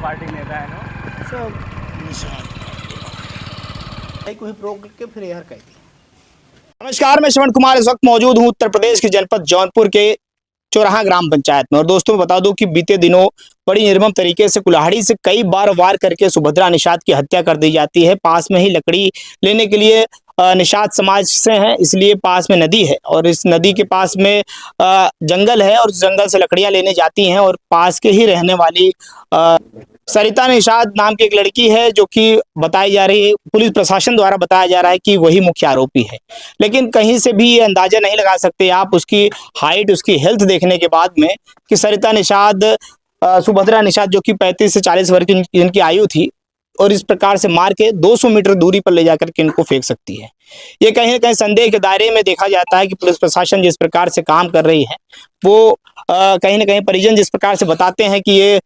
Party नेता है ना सब निशान कोई प्रोग के फिर यार कह दी। नमस्कार, मैं श्रवण कुमार इस वक्त मौजूद हूं उत्तर प्रदेश के जनपद जौनपुर के चौराहा ग्राम पंचायत में। और दोस्तों बता दूं कि बीते दिनों बड़ी निर्मम तरीके से कुल्हाड़ी से कई बार वार करके सुभद्रा निषाद की हत्या कर दी जाती है। पास में ही लकड़ी लेने के लिए निषाद समाज से हैं, इसलिए पास में नदी है और इस नदी के पास में जंगल है और उस जंगल से लकड़ियां लेने जाती हैं। और पास के ही रहने वाली सरिता निषाद नाम की एक लड़की है जो कि बताई जा रही है, पुलिस प्रशासन द्वारा बताया जा रहा है कि वही मुख्य आरोपी है। लेकिन कहीं से भी ये अंदाजा नहीं लगा सकते आप उसकी हाइट, उसकी हेल्थ देखने के बाद में कि सरिता निषाद सुभद्रा निषाद जो कि 35 से 40 वर्ष की इनकी आयु थी और इस प्रकार से मार के 200 मीटर दूरी पर ले जाकर के इनको फेंक सकती है। ये कहीं न कहीं संदेह के दायरे में देखा जाता है कि पुलिस प्रशासन जिस प्रकार से काम कर रही है वो कहीं न कहीं परिजन जिस प्रकार से बताते हैं कि ये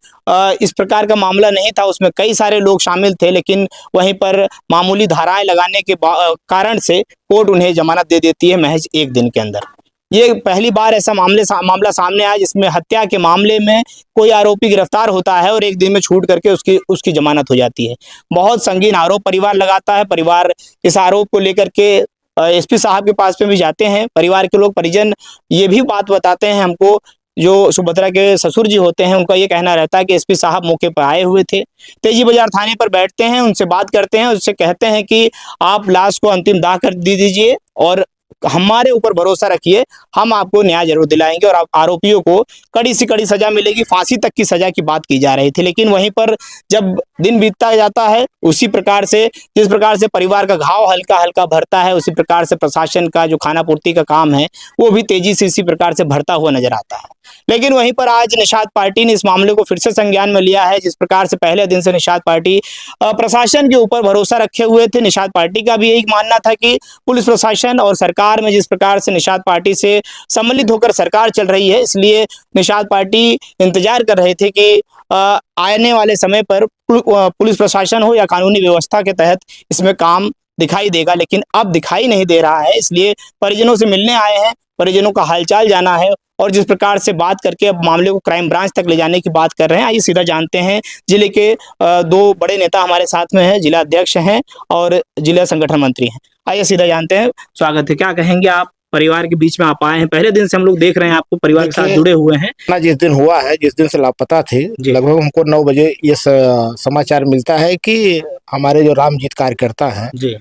इस प्रकार का मामला नहीं था, उसमें कई सारे लोग शामिल थे, लेकिन वहीं पर मामूली धाराएं लगाने के कारण से कोर्ट उन्हें जमानत दे देती है महज एक दिन के अंदर। ये पहली बार ऐसा मामला सामने आया जिसमें हत्या के मामले में कोई आरोपी गिरफ्तार होता है और एक दिन में छूट करके उसकी जमानत हो जाती है। बहुत संगीन आरोप परिवार लगाता है। परिवार इस आरोप को लेकर के एसपी साहब के पास में भी जाते हैं। परिवार के लोग, परिजन ये भी बात बताते हैं हमको, जो सुभद्रा के ससुर जी होते हैं उनका ये कहना रहता है कि एसपी साहब मौके पर आए हुए थे, तेजी बाजार थाने पर बैठते हैं, उनसे बात करते हैं, उससे कहते हैं कि आप लाश को अंतिम दाह कर दीजिए और हमारे ऊपर भरोसा रखिए, हम आपको न्याय जरूर दिलाएंगे और आरोपियों को कड़ी से कड़ी सजा मिलेगी। फांसी तक की सजा की बात की जा रही थी, लेकिन वहीं पर जब दिन बीतता जाता है उसी प्रकार से जिस प्रकार से परिवार का घाव हल्का हल्का भरता है, उसी प्रकार से प्रशासन का जो खाना पूर्ति का काम है वो भी तेजी से इसी प्रकार से भरता हुआ नजर आता है। लेकिन वहीं पर आज निषाद पार्टी ने इस मामले को फिर से संज्ञान में लिया है। जिस प्रकार से पहले दिन से निषाद पार्टी प्रशासन के ऊपर भरोसा रखे हुए थे, निषाद पार्टी का भी यही मानना था कि पुलिस प्रशासन और सरकार में जिस प्रकार से निषाद पार्टी से सम्मिलित होकर सरकार चल रही है, इसलिए निषाद पार्टी इंतजार कर रहे थे कि आने वाले समय पर पुलिस प्रशासन हो या कानूनी व्यवस्था के तहत इसमें काम दिखाई देगा, लेकिन अब दिखाई नहीं दे रहा है। इसलिए परिजनों से मिलने आए हैं, परिजनों का हालचाल जाना है और जिस प्रकार से बात करके अब मामले को क्राइम ब्रांच तक ले जाने की बात कर रहे हैं। आइए सीधा जानते हैं। जिले के दो बड़े नेता हमारे साथ में हैं, जिला अध्यक्ष हैं और जिला संगठन मंत्री हैं। आइए सीधा जानते हैं। स्वागत है। क्या कहेंगे आप, परिवार के बीच में आप आए हैं, पहले दिन से हम लोग देख रहे हैं आपको परिवार के साथ जुड़े हुए हैं ना। जिस दिन हुआ है, जिस दिन से लापता थे, लगभग हमको 9 बजे ये समाचार मिलता है कि हमारे जो रामजीत कार्यकर्ता हैं जी,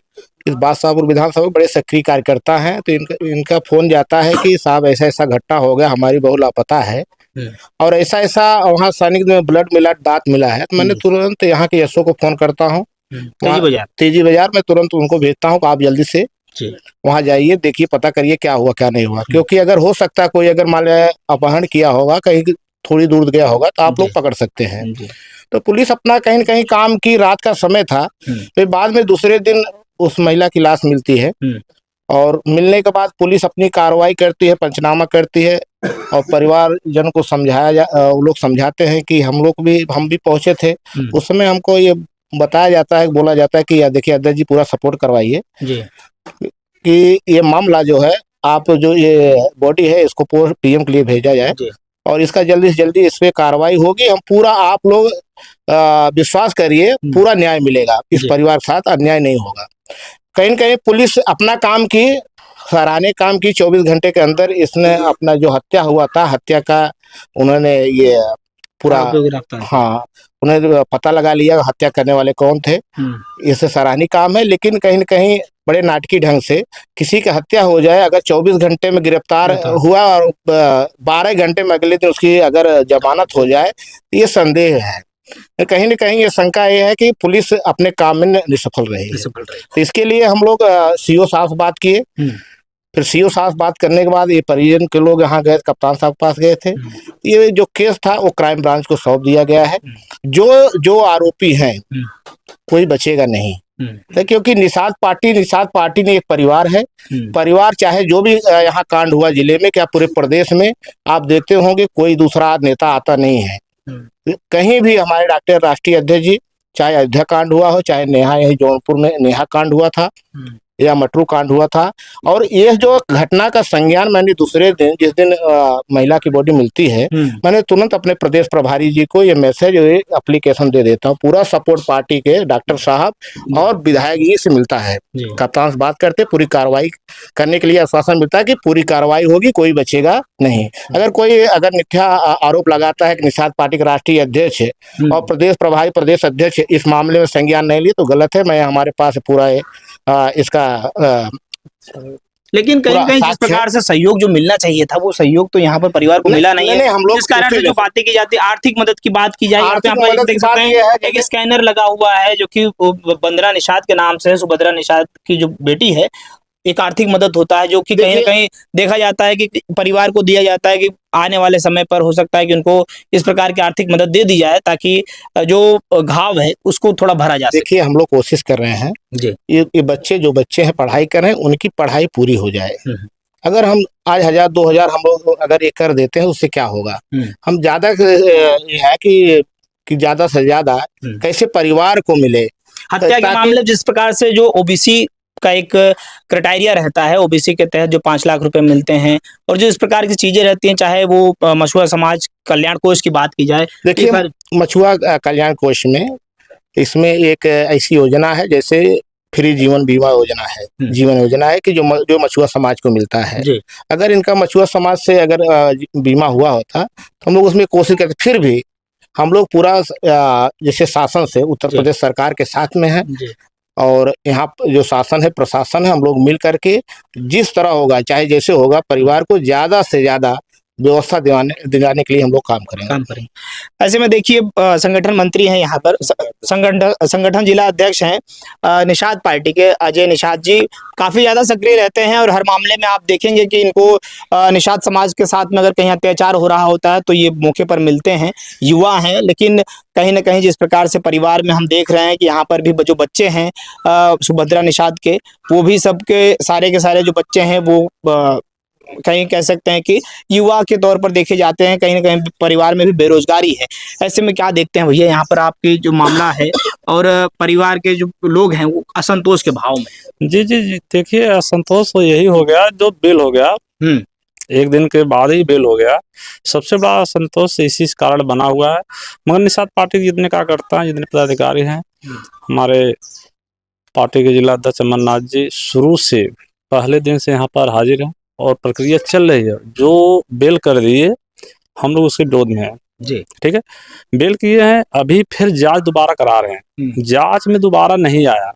इस बादशाहपुर विधानसभा बड़े सक्रिय कार्यकर्ता हैं, तो इनका फोन जाता है कि साहब ऐसा ऐसा घटना हो गया, हमारी बहू लापता है और ऐसा ऐसा वहाँ सैनिक में ब्लड मिला, दांत मिला है। तो मैंने तुरंत यहाँ के एसओ को फोन करता हूँ, तेजी बाजार में तुरंत उनको भेजता हूँ कि आप जल्दी से वहाँ जाइए, देखिए, पता करिए क्या हुआ क्या नहीं हुआ। क्योंकि अगर हो सकता है कोई अगर मान लिया अपहरण किया होगा, कहीं थोड़ी दूर गया होगा तो आप लोग पकड़ सकते हैं। तो पुलिस अपना कहीं न कहीं काम की, रात का समय था। फिर बाद में दूसरे दिन उस महिला की लाश मिलती है और मिलने के बाद पुलिस अपनी कार्रवाई करती है, पंचनामा करती है और परिवारजन को वो लोग समझाते हैं कि हम भी पहुंचे थे। उस समय हमको ये बताया जाता है, बोला जाता है कि यार देखिए अध्यक्ष जी पूरा सपोर्ट करवाइए कि ये मामला जो है, आप जो ये बॉडी है इसको पीएम के लिए भेजा जाए और इसका जल्दी से जल्दी इस पे कार्रवाई होगी। हम पूरा, आप लोग विश्वास करिए, पूरा न्याय मिलेगा, इस परिवार के साथ अन्याय नहीं होगा। कहीं न कहीं पुलिस अपना काम की, सराहनीय काम की। 24 घंटे के अंदर इसने अपना जो हत्या हुआ था, हत्या का उन्होंने ये पूरा, हाँ, उन्हें पता लगा लिया हत्या करने वाले कौन थे। इससे सराहनीय काम है। लेकिन कहीं न कहीं बड़े नाटकीय ढंग से किसी की हत्या हो जाए, अगर 24 घंटे में गिरफ्तार हुआ और 12 घंटे में अगले दिन उसकी अगर जमानत हो जाए, ये संदेह है। कहीं न कहीं ये शंका ये है कि पुलिस अपने काम में निष्फल रही है। तो इसके लिए हम लोग सीओ साहब से बात किए। फिर सीओ साहब से बात करने के बाद ये परिजन के लोग यहाँ गए, कप्तान साहब के पास गए थे। ये जो केस था वो क्राइम ब्रांच को सौंप दिया गया है। जो आरोपी हैं कोई बचेगा नहीं, क्योंकि निषाद पार्टी ने एक परिवार है। परिवार चाहे जो भी यहाँ कांड हुआ जिले में, क्या पूरे प्रदेश में आप देखते होंगे कोई दूसरा नेता आता नहीं है। कहीं भी हमारे डॉक्टर राष्ट्रीय अध्यक्ष जी, चाहे अयोध्या कांड हुआ हो, चाहे नेहा, यही जौनपुर में नेहा कांड हुआ था, या मटरू कांड हुआ था। और ये जो घटना का संज्ञान मैंने दूसरे दिन, जिस दिन महिला की बॉडी मिलती है, मैंने तुरंत अपने प्रदेश प्रभारी जी को ये मैसेज एप्लीकेशन दे देता हूँ। पूरा सपोर्ट पार्टी के डॉक्टर साहब और विधायक जी से मिलता है, कप्तान से बात करते, पूरी कार्रवाई करने के लिए आश्वासन मिलता है कि पूरी कार्रवाई होगी, कोई बचेगा नहीं। अगर मिथ्या आरोप लगाता है कि निषाद पार्टी के राष्ट्रीय अध्यक्ष है और प्रदेश प्रभारी, प्रदेश अध्यक्ष इस मामले में संज्ञान नहीं लिए तो गलत है। मैं हमारे पास पूरा इसका लेकिन कहीं कहीं जिस प्रकार से सहयोग जो मिलना चाहिए था वो सहयोग तो यहाँ पर परिवार को मिला नहीं है। हम लोग इस कारण से जो बातें की जाती है, आर्थिक मदद की बात की जाए, देख सकते हैं एक स्कैनर लगा हुआ है जो कि वंदना निषाद के नाम से है, सुभद्रा निषाद की जो बेटी है। एक आर्थिक मदद होता है जो कि कहीं ना कहीं देखा जाता है कि परिवार को दिया जाता है कि आने वाले समय पर हो सकता है कि उनको इस प्रकार की आर्थिक मदद दे दी जाए ताकि जो घाव है उसको थोड़ा भरा जा सके। देखिए, हम लोग कोशिश कर रहे हैं जी, ये बच्चे हैं पढ़ाई कर रहे हैं, उनकी पढ़ाई पूरी हो जाए। अगर हम आज 1000 2000 हम लोग अगर ये कर देते हैं उससे क्या होगा। हम ज्यादा ये है कि ज्यादा से ज्यादा कैसे परिवार को मिले। हत्या के मामले जिस प्रकार से जो ओबीसी का एक क्राइटेरिया रहता है, ओबीसी के तहत जो 5 लाख रुपए मिलते हैं और जो इस प्रकार की चीजें रहती हैं, चाहे वो मछुआ समाज कल्याण कोष की बात की जाए। देखिए, मछुआ कल्याण कोष में इसमें एक ऐसी योजना है जैसे फ्री जीवन बीमा योजना है, जीवन योजना है कि जो मछुआ समाज को मिलता है। अगर इनका मछुआ समाज से अगर बीमा हुआ होता तो हम लोग उसमें कोशिश करते। फिर भी हम लोग पूरा जैसे शासन से उत्तर प्रदेश सरकार के साथ में है और यहाँ जो शासन है, प्रशासन है, हम लोग मिल करके जिस तरह होगा, चाहे जैसे होगा, परिवार को ज्यादा से ज्यादा व्यवस्था दिलाने के लिए हम लोग काम करेंगे। ऐसे में देखिए, संगठन मंत्री हैं यहाँ पर, संगठन जिला अध्यक्ष हैं निषाद पार्टी के अजय निषाद जी, काफी ज्यादा सक्रिय रहते हैं और हर मामले में आप देखेंगे कि इनको निषाद समाज के साथ में अगर कहीं अत्याचार हो रहा होता है तो ये मौके पर मिलते हैं। युवा हैं, लेकिन कहीं ना कहीं जिस प्रकार से परिवार में हम देख रहे हैं कि यहाँ पर भी जो बच्चे हैं सुभद्रा निषाद के, वो भी सबके सारे के सारे जो बच्चे हैं वो कहीं कह सकते हैं कि युवा के तौर पर देखे जाते हैं। कहीं ना कहीं परिवार में भी बेरोजगारी है। ऐसे में क्या देखते हैं भैया यहाँ पर आपकी जो मामला है और परिवार के जो लोग हैं वो असंतोष के भाव में? जी, देखिए, असंतोष तो यही हो गया जो बिल हो गया, एक दिन के बाद ही बिल हो गया। सबसे बड़ा असंतोष इसी कारण बना हुआ है। मगर निषाद पार्टी जितने कार्यकर्ता हैं, जितने पदाधिकारी हैं, हमारे पार्टी के जिला अध्यक्ष अमरनाथ जी शुरू से पहले दिन से यहाँ पर हाजिर हैं और प्रक्रिया चल रही है। जो बेल कर दिए हम लोग उसके विरोध में हैं जी, ठीक है। बेल किए हैं, अभी फिर जांच दोबारा करा रहे हैं। जांच में दोबारा नहीं आया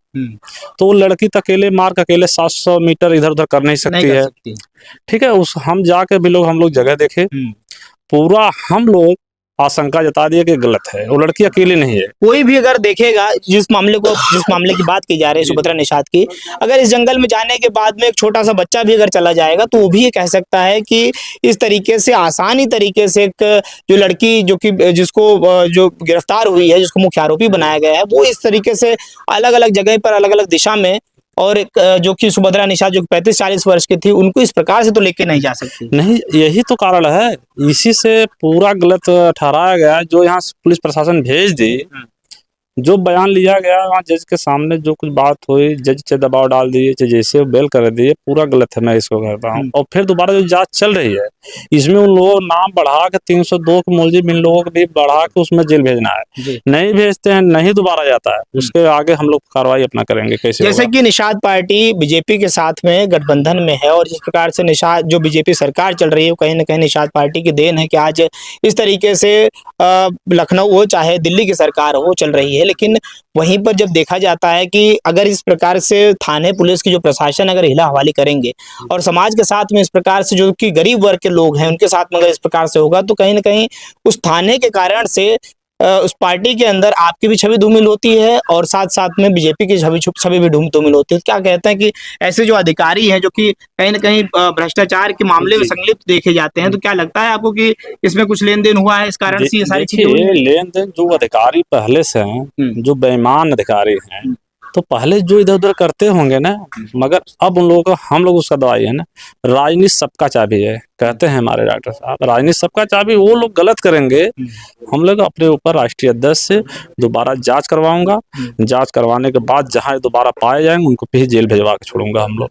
तो वो लड़की अकेले मार्ग अकेले 700 मीटर इधर उधर कर नहीं सकती है, ठीक है। हम जाके भी हम लोग जगह देखे, पूरा हम लोग आशंका जता दिए कि गलत है, वो लड़की अकेले नहीं है। कोई भी अगर देखेगा जिस मामले की बात की जा रही है सुभद्रा निषाद की, अगर इस जंगल में जाने के बाद में एक छोटा सा बच्चा भी अगर चला जाएगा तो वो भी ये कह सकता है कि इस तरीके से आसानी तरीके से एक जो लड़की जिसको जो गिरफ्तार हुई है, जिसको मुख्य आरोपी बनाया गया है, वो इस तरीके से अलग अलग जगह पर अलग अलग दिशा में, और जो कि सुभद्रा निषाद जो 35-40 वर्ष की थी, उनको इस प्रकार से तो लेके नहीं जा सकती। नहीं, यही तो कारण है, इसी से पूरा गलत ठहराया गया। जो यहाँ पुलिस प्रशासन भेज दी, जो बयान लिया गया वहाँ जज के सामने, जो कुछ बात हुई, जज से दबाव डाल दिए, जैसे बेल कर दिए, पूरा गलत है। मैं इसको कहता हूँ। और फिर दोबारा जो जांच चल रही है, इसमें उन लोगों नाम बढ़ा के 302 के मुलजिम इन लोगों को भी बढ़ा के उसमें जेल भेजना है। नहीं भेजते हैं, नहीं दोबारा जाता है, उसके आगे हम लोग कार्रवाई अपना करेंगे। कैसे? जैसे कि निषाद पार्टी बीजेपी के साथ में गठबंधन में है और जिस प्रकार से निषाद जो बीजेपी सरकार चल रही है, कहीं ना कहीं निषाद पार्टी की देन है कि आज इस तरीके से लखनऊ हो चाहे दिल्ली की सरकार हो चल रही है। लेकिन वहीं पर जब देखा जाता है कि अगर इस प्रकार से थाने पुलिस की जो प्रशासन अगर हिला हवाली करेंगे और समाज के साथ में इस प्रकार से जो कि गरीब वर्ग के लोग हैं उनके साथ में अगर इस प्रकार से होगा तो कहीं ना कहीं उस थाने के कारण से उस पार्टी के अंदर आपकी भी छवि धूमिल होती है और साथ साथ में बीजेपी की छवि भी धूमिल होती है। क्या कहते हैं कि ऐसे जो अधिकारी हैं जो कि कहीं ना कहीं भ्रष्टाचार के मामले में संलिप्त देखे जाते हैं, तो क्या लगता है आपको कि इसमें कुछ लेन देन हुआ है इस कारण से ये सारी चीजें? लेन देन जो अधिकारी पहले से हैं, जो बेईमान अधिकारी हैं, तो पहले जो इधर उधर करते होंगे ना, मगर अब उन लोगों को हम लोग उसका दवाई है ना, राजनीति सबका चाबी है। कहते हैं हमारे डॉक्टर साहब। राजनीति सबका चाबी, वो लोग गलत करेंगे, हम लोग अपने ऊपर राष्ट्रीय अध्यक्ष से दोबारा जांच करवाऊंगा। जांच करवाने के बाद जहां दोबारा पाए जाएंगे उनको फिर जेल भेजवा के छोड़ूंगा हम लोग।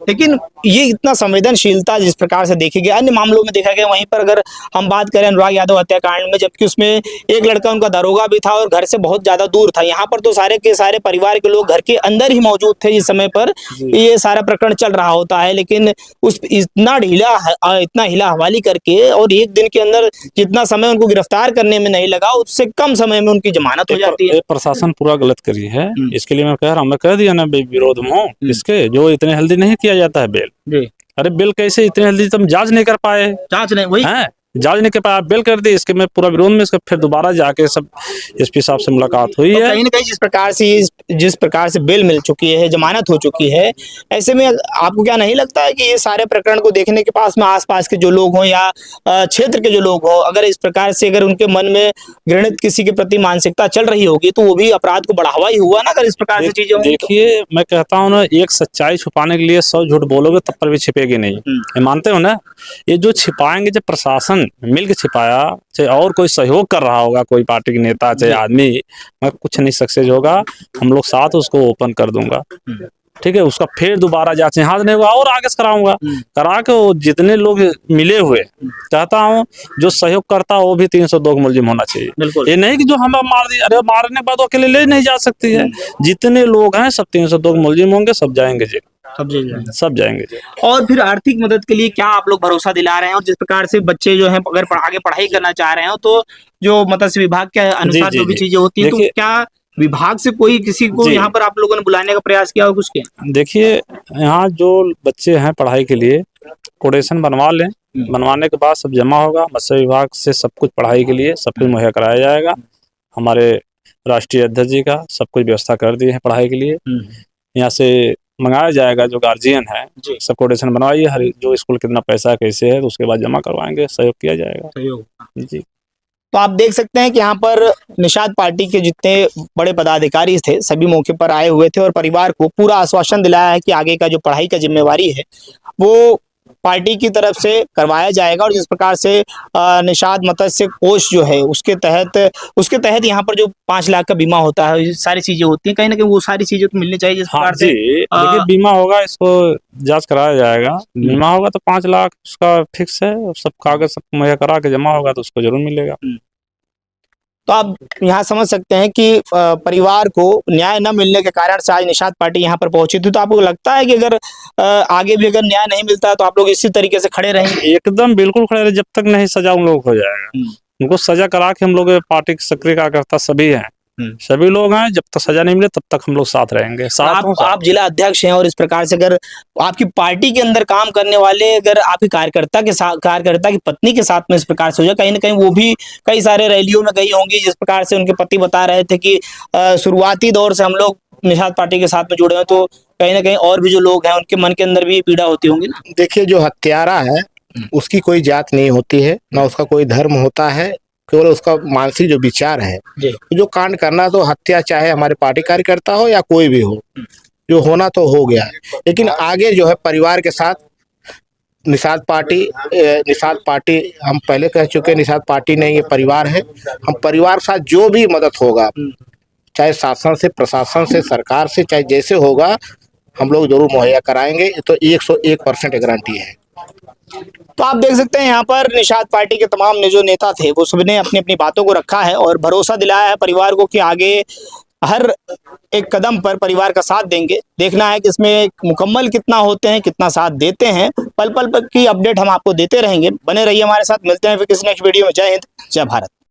लेकिन ये इतना संवेदनशीलता जिस प्रकार से देखी गई, अन्य मामलों में देखा गया, वहीं पर अगर हम बात करें अनुराग यादव हत्याकांड में, जबकि उसमें एक लड़का उनका दरोगा भी था और घर से बहुत ज्यादा दूर था, यहाँ पर तो सारे के सारे परिवार के लोग घर के अंदर ही मौजूद थे जिस समय पर ये सारा प्रकरण चल रहा होता है। लेकिन उस इतना हिला हवाली करके और एक दिन के अंदर जितना समय उनको गिरफ्तार करने में नहीं लगा, उससे कम समय में उनकी जमानत हो जाती है। प्रशासन पूरा गलत करी है, इसके लिए मैं कह रहा हूँ, मैं कह दिया ना विरोध में इसके, जो इतने जल्दी नहीं किया जाता है बेल। अरे बेल कैसे इतने जल्दी, तुम जांच नहीं कर पाए, जांच नहीं वही है, जांच नहीं कर पाया, बेल कर दी। इसके मैं पूरा विरोध में इसका फिर दोबारा जाके सब एसपी साहब से मुलाकात हुई है। कहीं ना कहीं जिस प्रकार से बेल मिल चुकी है, जमानत हो चुकी है, ऐसे में आपको क्या नहीं लगता है कि ये सारे प्रकरण को देखने के पास में आसपास के जो लोग हों या क्षेत्र के जो लोग हों, अगर इस प्रकार से अगर उनके मन में घृणित किसी के प्रति मानसिकता चल रही होगी तो वो भी अपराध को बढ़ावा ही हुआ ना, अगर इस प्रकार से चीजें होंगी। देखिए मैं कहता हूँ ना, एक सच्चाई छुपाने के लिए 100 झूठ बोलोगे तब पर भी छिपेगी नहीं, ये मानते हो ना। ये जो छिपाएंगे, जब प्रशासन मिल के छिपाया, चाहे और कोई सहयोग कर रहा होगा, कोई पार्टी के नेता चाहे आदमी, मैं कुछ नहीं सक्सेस होगा, हम लोग साथ उसको ओपन कर दूंगा, ठीक है। उसका फिर दोबारा जांच यहाँ नहीं हुआ और आगे से कराऊंगा, करा के वो जितने लोग मिले हुए, चाहता हूँ जो सहयोग करता है वो भी 302 मुलजिम होना चाहिए। ये नहीं कि जो हमें मार दिया, अरे मारने के बाद वो अकेले ले नहीं जा सकती है, जितने लोग हैं सब 302 मुलजिम होंगे, सब जाएंगे जेल, सब जाएंगे। और फिर आर्थिक मदद के लिए क्या आप लोग भरोसा दिला रहे हैं? और जिस प्रकार से बच्चे जो हैं अगर आगे पढ़ाई करना चाह रहे हो तो जो मत्स्य विभाग के अनुसार जो भी चीजें होती है, तो क्या विभाग से कोई किसी को यहाँ पर आप लोगों ने बुलाने का प्रयास किया हो कुछ किया? देखिए यहाँ जो बच्चे हैं पढ़ाई के लिए कोटेशन बनवा लें, बनवाने के बाद सब जमा होगा, मत्स्य विभाग से सब कुछ पढ़ाई के लिए सब कुछ मुहैया कराया जाएगा। हमारे राष्ट्रीय अध्यक्ष जी का सब कुछ व्यवस्था कर दी है पढ़ाई के लिए। यहाँ से मंगाया जाएगा, जो गार्जियन है सब कोटेशन बनवाइए, हर जो स्कूल कितना पैसा कैसे है, तो उसके बाद जमा करवाएंगे, सहयोग किया जाएगा जी। तो आप देख सकते हैं कि यहाँ पर निषाद पार्टी के जितने बड़े पदाधिकारी थे सभी मौके पर आए हुए थे और परिवार को पूरा आश्वासन दिलाया है कि आगे का जो पढ़ाई का जिम्मेवारी है वो पार्टी की तरफ से करवाया जाएगा। और जिस प्रकार से निषाद मत्स्य कोष जो है उसके तहत यहाँ पर जो 5 लाख का बीमा होता है, सारी चीजें होती हैं, कहीं ना कहीं वो सारी चीजें तो मिलनी चाहिए जिस प्रकार से। देखिए बीमा होगा, इसको जांच कराया जाएगा, बीमा होगा तो 5 लाख उसका फिक्स है, सब कागज सब मुहैया करा के जमा होगा तो उसको जरूर मिलेगा। तो आप यहाँ समझ सकते हैं कि परिवार को न्याय न मिलने के कारण से आज निषाद पार्टी यहाँ पर पहुंची थी। तो आपको लगता है कि अगर आगे भी अगर न्याय नहीं मिलता है तो आप लोग इसी तरीके से खड़े रहेंगे? एकदम बिल्कुल खड़े रहे, जब तक नहीं सजा उन लोग हो जाएगा। उनको सजा करा के, हम लोग पार्टी के सक्रिय कार्यकर्ता सभी हैं, सभी लोग हैं, जब तक सजा नहीं मिले तब तक हम लोग साथ रहेंगे। आप जिला अध्यक्ष हैं और इस प्रकार से अगर आपकी पार्टी के अंदर काम करने वाले अगर आपकी कार्यकर्ता की पत्नी के साथ में इस प्रकार से हो जाए, कहीं ना कहीं वो भी कई सारे रैलियों में गई होंगी, जिस प्रकार से उनके पति बता रहे थे कि शुरुआती दौर से हम लोग निषाद पार्टी के साथ में जुड़े हैं, तो कहीं ना कहीं और भी जो लोग हैं उनके मन के अंदर भी पीड़ा होती होंगी ना। देखिए जो हत्यारा है उसकी कोई जात नहीं होती है, ना उसका कोई धर्म होता है, केवल उसका मानसिक जो विचार है, जो कांड करना, तो हत्या चाहे हमारे पार्टी कार्यकर्ता हो या कोई भी हो, जो होना तो हो गया। लेकिन आगे जो है परिवार के साथ निषाद पार्टी हम पहले कह चुके, निषाद पार्टी नहीं, ये परिवार है। हम परिवार के साथ जो भी मदद होगा, चाहे शासन से, प्रशासन से, सरकार से, चाहे जैसे होगा, हम लोग जरूर मुहैया कराएंगे, तो 101% गारंटी है। तो आप देख सकते हैं यहाँ पर निषाद पार्टी के तमाम जो नेता थे वो सबने अपनी अपनी बातों को रखा है और भरोसा दिलाया है परिवार को कि आगे हर एक कदम पर परिवार का साथ देंगे। देखना है कि इसमें मुकम्मल कितना होते हैं, कितना साथ देते हैं, पल पल की अपडेट हम आपको देते रहेंगे। बने रहिए हमारे साथ, मिलते हैं फिर किसी नेक्स्ट वीडियो में। जय हिंद, जय भारत।